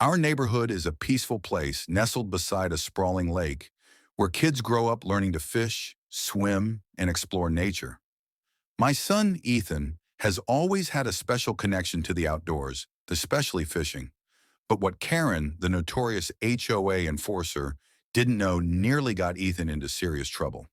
Our neighborhood is a peaceful place nestled beside a sprawling lake where kids grow up learning to fish, swim, and explore nature. My son, Ethan, has always had a special connection to the outdoors, especially fishing. But what Karen, the notorious HOA enforcer, didn't know nearly got Ethan into serious trouble.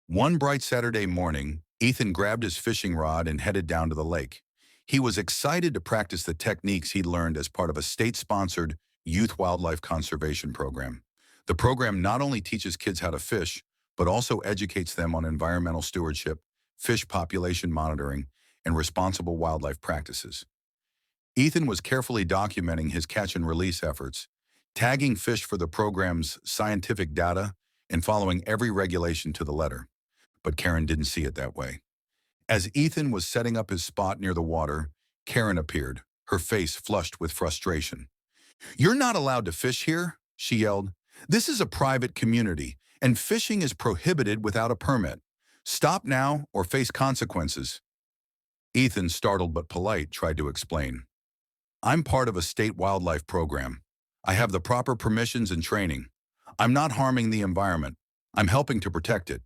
One bright Saturday morning, Ethan grabbed his fishing rod and headed down to the lake. He was excited to practice the techniques he'd learned as part of a state-sponsored youth wildlife conservation program. The program not only teaches kids how to fish, but also educates them on environmental stewardship, fish population monitoring, and responsible wildlife practices. Ethan was carefully documenting his catch and release efforts, tagging fish for the program's scientific data, and following every regulation to the letter. But Karen didn't see it that way. As Ethan was setting up his spot near the water, Karen appeared, her face flushed with frustration. "You're not allowed to fish here," she yelled. "This is a private community, and fishing is prohibited without a permit. Stop now or face consequences." Ethan, startled but polite, tried to explain. "I'm part of a state wildlife program. I have the proper permissions and training. I'm not harming the environment. I'm helping to protect it."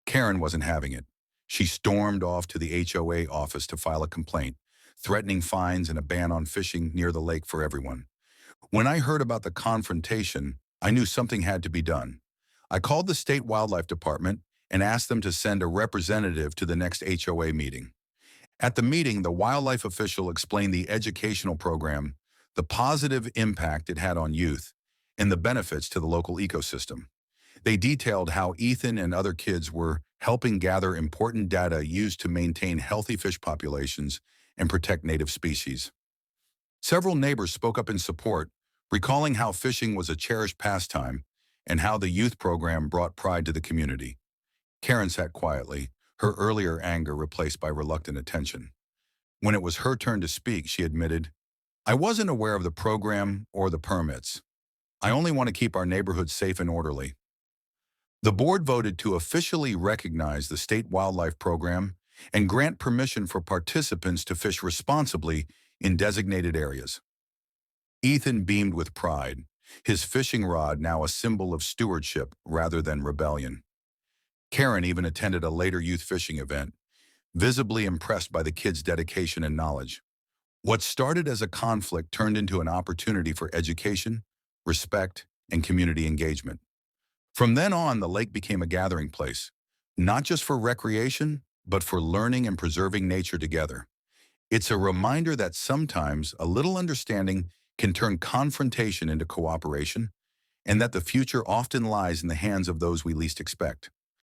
Karen wasn't having it. She stormed off to the HOA office to file a complaint, threatening fines and a ban on fishing near the lake for everyone. When I heard about the confrontation, I knew something had to be done. I called the state wildlife department and asked them to send a representative to the next HOA meeting. At the meeting, the wildlife official explained the educational program, the positive impact it had on youth, and the benefits to the local ecosystem. They detailed how Ethan and other kids were helping gather important data used to maintain healthy fish populations and protect native species. Several neighbors spoke up in support, recalling how fishing was a cherished pastime and how the youth program brought pride to the community. Karen sat quietly, her earlier anger replaced by reluctant attention. When it was her turn to speak, she admitted, "I wasn't aware of the program or the permits. I only want to keep our neighborhood safe and orderly." The board voted to officially recognize the state wildlife program and grant permission for participants to fish responsibly in designated areas. Ethan beamed with pride, his fishing rod now a symbol of stewardship rather than rebellion. Karen even attended a later youth fishing event, visibly impressed by the kids' dedication and knowledge. What started as a conflict turned into an opportunity for education, respect, and community engagement. From then on, the lake became a gathering place, not just for recreation, but for learning and preserving nature together. It's a reminder that sometimes a little understanding can turn confrontation into cooperation, and that the future often lies in the hands of those we least expect.